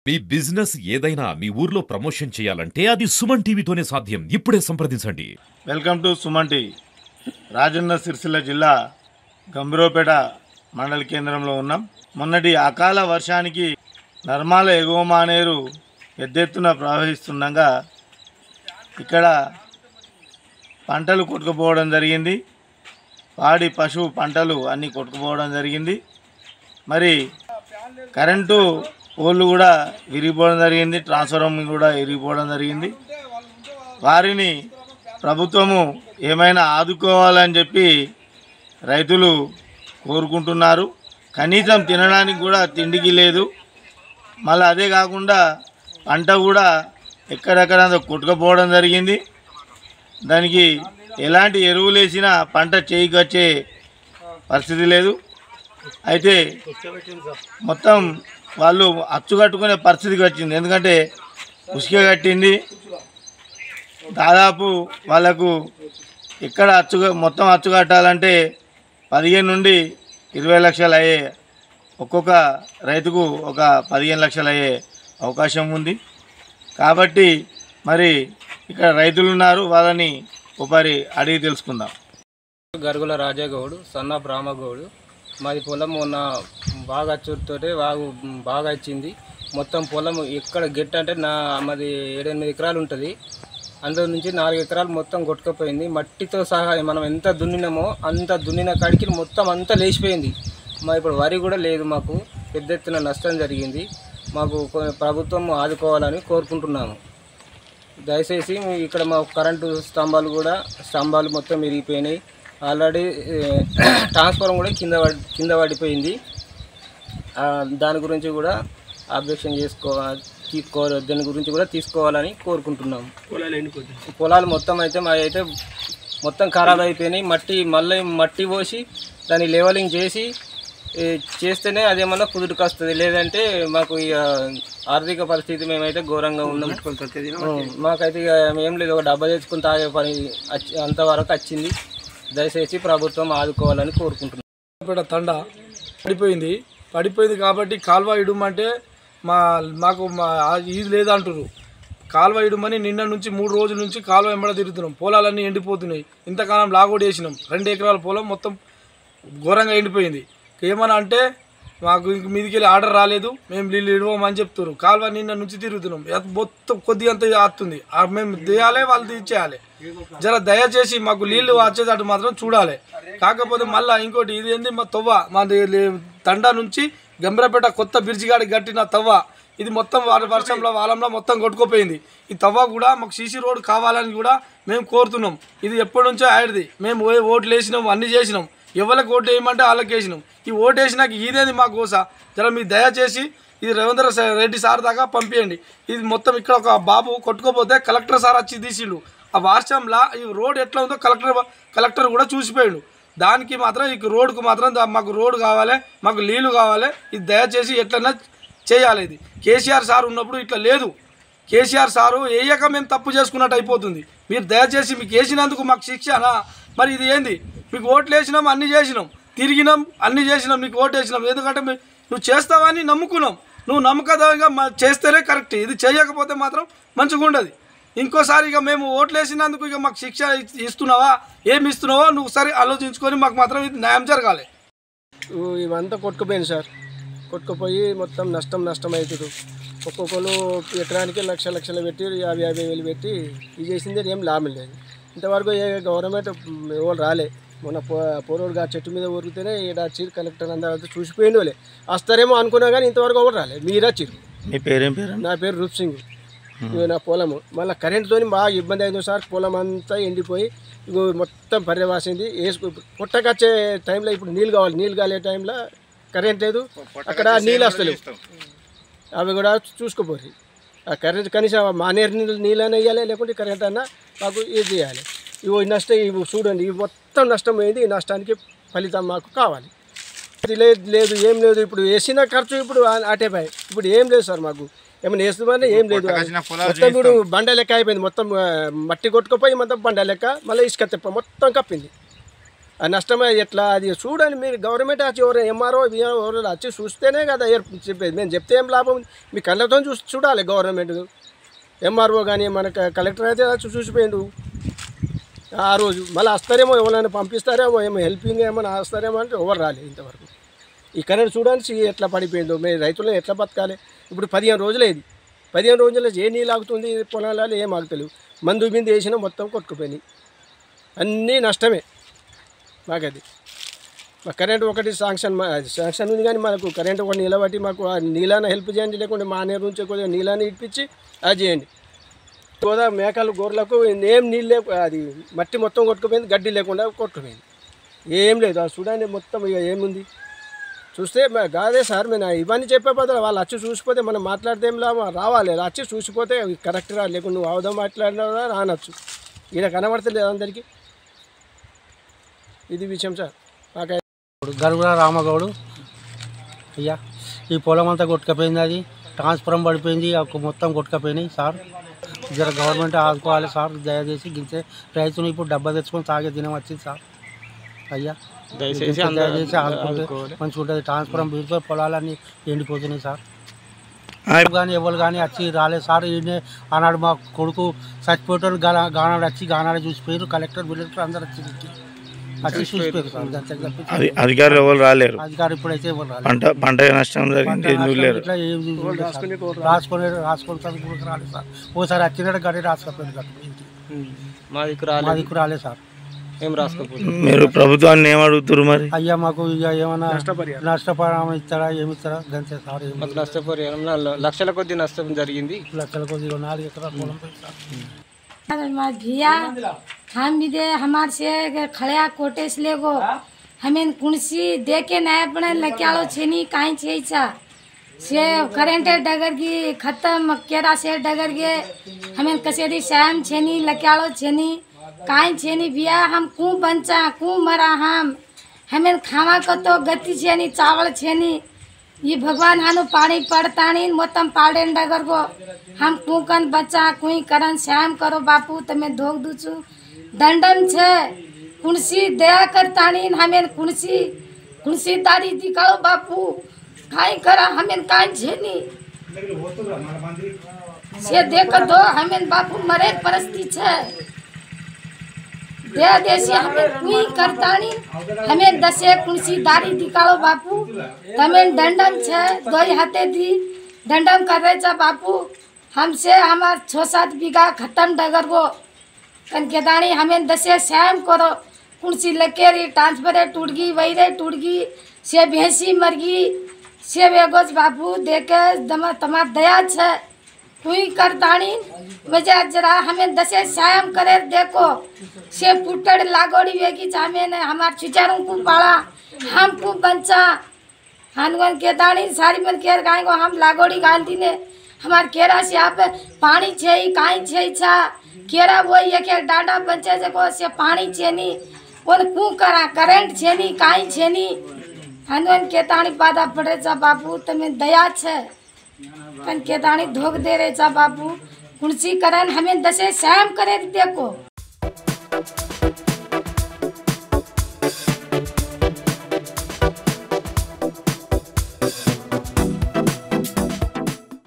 మీ business ఏదైనా మీ ఊర్లో promotion చేయాలంటే అది సుమన్ టీవీతోనే సాధ్యం. ఇప్పుడే సంప్రదించండి. Welcome to Suman TV. Rajanna Sircilla జిల్లా గంభీరావుపేట మండల కేంద్రంలో ఉన్నాం. మొన్నటి అకాల వర్షానికి నర్మాల ఎగువ మానేరు పెద్ద ఎత్తున ప్రవహిస్తుండగా ఇక్కడ పంటలు కొట్టుకుపోవడం జరిగింది. పాడి పశువు పంటలు అన్నీ కొట్టుకుపోవడం జరిగింది. మరి కరెంటు పోల్లు కూడా విరిగిపోవడం జరిగింది. ట్రాన్స్ఫార్మర్ కూడా విరిగిపోవడం జరిగింది. వారిని ప్రభుత్వము ఏమైనా ఆదుకోవాలని చెప్పి రైతులు కోరుకుంటున్నారు. కనీసం తినడానికి కూడా తిండికి లేదు. మళ్ళీ అదే కాకుండా పంట కూడా ఎక్కడెక్కడ కొట్టుకుపోవడం జరిగింది. దానికి ఎలాంటి ఎరువులు వేసినా పంట చేయికి వచ్చే పరిస్థితి లేదు. అయితే మొత్తం వాళ్ళు అచ్చుకట్టుకునే పరిస్థితికి వచ్చింది. ఎందుకంటే ఉసుక కట్టింది. దాదాపు వాళ్ళకు ఇక్కడ మొత్తం అచ్చు కట్టాలంటే 15 నుండి 20 లక్షలు అయ్యే, ఒక్కొక్క రైతుకు ఒక 15 లక్షలు అయ్యే అవకాశం ఉంది. కాబట్టి మరి ఇక్కడ రైతులు ఉన్నారు, వాళ్ళని ఒకసారి అడిగి తెలుసుకుందాం. గరుగుల రాజాగౌడు, సన్న బ్రాహ్మగౌడు. మాది పొలం మొన్న బాగా అచ్చుతోటే బాగా వచ్చింది. మొత్తం పొలం ఎక్కడ గెట్ అంటే మాది 7-8 ఎకరాలు ఉంటుంది. అందులో నుంచి 4 ఎకరాలు మొత్తం కొట్టుకుపోయింది. మట్టితో సహా మనం ఎంత దున్నినామో అంత దున్నిన కాడికి మొత్తం అంతా లేచిపోయింది. ఇప్పుడు వరి కూడా లేదు. మాకు పెద్ద ఎత్తున నష్టం జరిగింది. మాకు ప్రభుత్వం ఆదుకోవాలని కోరుకుంటున్నాము. దయచేసి ఇక్కడ మా కరెంటు స్తంభాలు మొత్తం విరిగిపోయినాయి. ఆల్రెడీ ట్రాన్స్ఫార్మర్ కూడా కింద పడిపోయింది. దాని గురించి కూడా ఆబ్జెక్షన్ దాని గురించి కూడా తీసుకోవాలని కోరుకుంటున్నాము. పొలాలు మొత్తం అయితే మొత్తం ఖరాబ్ అయిపోయినాయి. మట్టి పోసి దాన్ని లెవలింగ్ చేస్తేనే అదేమన్నా కుదురుకు వస్తుంది. లేదంటే మాకు ఇక ఆర్థిక పరిస్థితి మేమైతే ఘోరంగా ఉన్నాం. మాకైతే ఇక ఏం లేదు, ఒక డబ్బా తెచ్చుకుని తాగే పని అంతవరకు వచ్చింది. దయచేసి ప్రభుత్వం ఆదుకోవాలని కోరుకుంటున్నాం. తండ పడిపోయింది కాబట్టి కాలువ ఇడుమంటే మాకు ఇది లేదంటారు. కాలువ ఇడుమని నిన్న నుంచి 3 రోజుల నుంచి కాలువ వెంబడ తిరుగుతున్నాం. పొలాలన్నీ ఎండిపోతున్నాయి. ఇంతకాలం లాగోడ్ వేసినాం. 2 ఎకరాల పొలం మొత్తం ఘోరంగా ఎండిపోయింది. ఏమన్నా అంటే మాకు ఇంక మీదికి వెళ్ళి ఆర్డర్ రాలేదు, మేము నీళ్ళు ఇడవమని చెప్తారు. కాలువ నిన్న నుంచి తిరుగుతున్నాం. మొత్తం కొద్దిగా అంత ఆస్తుంది. మేము తీయాలి, వాళ్ళు తీర్చేయాలి. జర దయచేసి మాకు నీళ్లు వచ్చేటట్టు మాత్రం చూడాలి. కాకపోతే మళ్ళీ ఇంకోటి ఇది ఏంది, మా తవ్వ మాది తండా నుంచి గంభీరావుపేట కొత్త బ్రిడ్జిగాడికి కట్టిన తవ్వ ఇది మొత్తం వాలంలో మొత్తం కొట్టుకుపోయింది. ఈ తవ్వ కూడా మాకు సీసీ రోడ్ కావాలని కూడా మేము కోరుతున్నాం. ఇది ఎప్పటి నుంచో ఆడిది. మేము ఓట్లు వేసినాం, అన్ని చేసినాం. ఎవరికి ఓటు వేయమంటే వాళ్ళకి వేసినాం. ఈ ఓటు వేసినాక ఇదేది మా గోస. జర మీరు దయచేసి ఇది రేవంత్ రెడ్డి సార్ దాకా పంపించండి. ఇది మొత్తం ఇక్కడ ఒక బాబు కొట్టుకోపోతే కలెక్టర్ సార్ వచ్చి తీసిండు. ఆ వర్షంలో ఈ రోడ్ ఎట్లా ఉందో కలెక్టర్ కూడా చూసిపోయాడు. దానికి మాత్రం ఈ రోడ్కు మాత్రం మాకు రోడ్ కావాలి, మాకు నీళ్లు కావాలి. ఇది దయచేసి ఎట్లన్నా చేయాలి. ఇది కేసీఆర్ సార్ ఉన్నప్పుడు ఇట్లా లేదు. కేసీఆర్ సారు వేయక మేము తప్పు చేసుకున్నట్టు అయిపోతుంది. మీరు దయచేసి మీకు వేసినందుకు మాకు శిక్షనా? మరి ఇది ఏంది? మీకు ఓట్లు వేసినాం, అన్నీ చేసినాం, తిరిగినాం, అన్నీ చేసినాం, నీకు ఓటు వేసినాం. ఎందుకంటే నువ్వు చేస్తావని నమ్ముకున్నాం. నువ్వు నమ్మకదాగా చేస్తేనే కరెక్ట్. ఇది చేయకపోతే మాత్రం మంచిగా ఉండదు. ఇంకోసారి ఇక మేము ఓట్లు వేసినందుకు ఇక మాకు శిక్ష ఇస్తున్నావా, ఏమి ఇస్తున్నావో నువ్వు సరే ఆలోచించుకొని మాకు మాత్రం ఇది న్యాయం జరగాలి. ఇవంతా కొట్టుకుపోయింది సార్. కొట్టుకుపోయి మొత్తం నష్టం అవుతుంది. ఒక్కొక్కరు ఎకరానికి లక్షలు పెట్టి 50,000 పెట్టి ఇది చేసింది ఏం లాభం లేదు. ఇంతవరకు ఏ గవర్నమెంట్ ఎవరు రాలే. మొన్న పోరోడుగా చెట్టు మీద ఊరికితేనే ఇక్కడ చీర కలెక్టర్ అందరూ చూసిపోయింది. వాళ్ళే వస్తారేమో అనుకున్నా కానీ ఇంతవరకు ఎవరు రాలే. మీరా చీరు. మీ పేరేం పేరు? నా పేరు రూప్ సింగ్. నా పొలము మళ్ళీ కరెంటుతో బాగా ఇబ్బంది అయింది సార్. పొలం అంతా ఎండిపోయి మొత్తం పర్యవాసింది. పుట్టకొచ్చే టైంలో ఇప్పుడు నీళ్ళు కాలే టైంలో కరెంట్ లేదు. అక్కడ నీళ్ళు వస్తలేవు. అవి కూడా చూసుకోపోయి ఆ కరెంట్ కనీసం మానేరు నీళ్ళైనా వేయాలి, లేకుంటే కరెంట్ అన్నా మాకు ఇది చేయాలి. ఇవి చూడండి, ఇవి మొత్తం నష్టం పోయింది. ఈ నష్టానికి ఫలితం మాకు కావాలి. లేదు ఏం లేదు. ఇప్పుడు వేసిన ఖర్చు ఇప్పుడు అటేపాయి. ఇప్పుడు ఏం లేదు సార్. మాకు ఏమైనా వేస్తుందంటే ఏం లేదు. మొత్తం ఇప్పుడు బండ లెక్క అయిపోయింది. మొత్తం మట్టి కొట్టుకుపోయి మొత్తం బండ లెక్క మళ్ళీ ఇసుక తెప్ప మొత్తం కప్పింది. ఆ నష్టమే ఎట్లా అది చూడండి మీరు. గవర్నమెంట్ వచ్చి ఎవరు ఎంఆర్ఓ ఎవరు వచ్చి చూస్తేనే కదా చెప్పేది. మేము చెప్తే ఏం లాభం? మీ కళ్ళతో చూడాలి గవర్నమెంట్. ఎంఆర్ఓ కానీ మన కలెక్టర్ అయితే వచ్చి చూసిపోయిండు ఆ రోజు. మళ్ళీ వస్తారేమో, ఎవరైనా పంపిస్తారేమో, ఏమో హెల్పింగ్ ఏమైనా వస్తారేమో అంటే ఎవరు రాలేదు ఇంతవరకు. ఈ కరెంట్ చూడండి ఎట్లా పడిపోయిందో. మేము రైతులను ఎట్లా బతకాలి? ఇప్పుడు 15 రోజులైంది. 15 రోజుల్లో ఏ నీళ్ళు ఆగుతుంది పొలాలలో? ఏం ఆగుతలేవు. మందు బిందు వేసినా మొత్తం కొట్టుకుపోయినాయి. అన్నీ నష్టమే మాకది. మా కరెంట్ ఒకటి శాంక్షన్ ఉంది కానీ మనకు కరెంట్ ఒకటి నిలబట్టి మాకు ఆ నీళ్ళని హెల్ప్ చేయండి, లేకుంటే మా నీరు నుంచి కొద్దిగా నీళ్ళని ఇప్పించి అది చేయండి. గోదా మేకలు గొర్రెలకు ఏం నీళ్ళు అది మట్టి మొత్తం కొట్టుకుపోయింది, గడ్డి లేకుండా కొట్టుకుపోయింది. ఏం లేదు. అది చూడండి మొత్తం ఇక ఏముంది చూస్తే. కాదే సార్ మేము ఇవన్నీ చెప్పే బదులు వాళ్ళు వచ్చి చూసిపోతే మనం మాట్లాడితే ఏం రావాలి. వచ్చి చూసిపోతే కరెక్ట్ రా, లేకుండా నువ్వు అవధం మాట్లాడినా రానొచ్చు. ఈయన కనబడతలేదు అందరికీ. ఇది విషయం సార్. గరుగుల రామగౌడు అయ్యా, ఈ పొలం అంతా కొట్టుకపోయింది. అది ట్రాన్స్ఫారం పడిపోయింది, మొత్తం కొట్టుకపోయినాయి సార్. జర గవర్నమెంట్ ఆదుకోవాలి సార్, దయచేసి. గించే రైతులు ఇప్పుడు డబ్బా తెచ్చుకొని తాగే దినం వచ్చింది సార్. అయ్యా దయచేసి ఆదుకుంటే మంచిగా ఉంటుంది. ట్రాన్స్ఫారం పీడితో పొలాలన్నీ ఎండిపోతున్నాయి సార్. కానీ ఎవరు కానీ వచ్చి రాలేదు సార్. ఈయనే ఆనాడు మా కొడుకు చచ్చిపోయేటోళ్ళు గానాడు వచ్చి గానాడు చూసిపోయారు. కలెక్టర్ బిలెక్టర్ అందరు వచ్చి చూసిపోయారు సార్. అధికారులు ఎవరు రాలేరు. అధికారులు ఇప్పుడైతే ఎవరు రాలేదు. పంట నష్టం జరిగింది ఇట్లా రాసుకొని రాలేదు సార్. ఓసారి వచ్చినట్టు గడి రాసుకపోయింది. మా దిక్కు రాలేదు సార్. ఏం రాసుకోకపోతే మీరు ప్రభుత్వాన్ని ఏమడుగుతారు మరి? అయ్యా మాకు ఇక ఏమన్నా నష్టపరిహారం ఇస్తారా, ఏమి ఇస్తారా? గంతే సార్. మాకు నష్టపరిహారం లక్షల కొద్ది నష్టం జరిగింది. లక్షల కొద్ది 4 ఎకరాల పొలం भैया हम भी दे हमारे से खड़िया कोटे से ले गो हमें कुणसी दे के नया बने लक्यालो छेनी काई छेचा से करेंट डगर की खत्म केरा से डगर के हमें कसेरी श्याम छेनी लक्यालो छेनी काई छेनी भैया हम कू बंचा कू मरा हमें खावा को तो गति छेनी चावल छेनी ये भगवान हानु पानी पड़तानी मोतम पाड़े डगर को हम कुकन बच्चा कुई करन श्याम करो बापू तमें धोक दूचू दंडम छे कुणसी दया करतानी हमें कुणसी दारी दिखाओ बापू काई करा हमें काई छेनी से देख दो हमें बापू मरे परस्ती छे दे देसी हमें कुई करतानी हमें 10 कुणसी दारी दिखाओ बापू तमें दंडम छे दोई हाथे दी दंडम कर रहे चा बापू हमसे हमार 6-7 बीघा खत्म डगर को कनकेदानी हमें 10 श्याम करो कुणसी लकेरी ट्रांसफरे टूट गई वहीरे टूट गई से भैंसी मर गई से वेगोज बापू देखे तमार दया छे कुई करतानी मजा जरा हमें 10 श्याम करे देखो से पुटड़ लागोड़ी वेगी हमें हमार चुचारों को पाला हम को बंचा हनुमान के दानी सारी मन केर गाय को हम लागोड़ी गांधी ने हमार केरा से आप पानी छे काई छे छा केरा वो एक डांडा बंचे जको से पानी छेनी ओन कू करा करंट छेनी काई छेनी हनुमान के दानी बाधा पड़े चा बापू तमें दया छे कन के दानी धोक दे रे चा बापू कुणसी करन हमें 10 श्याम करे देखो।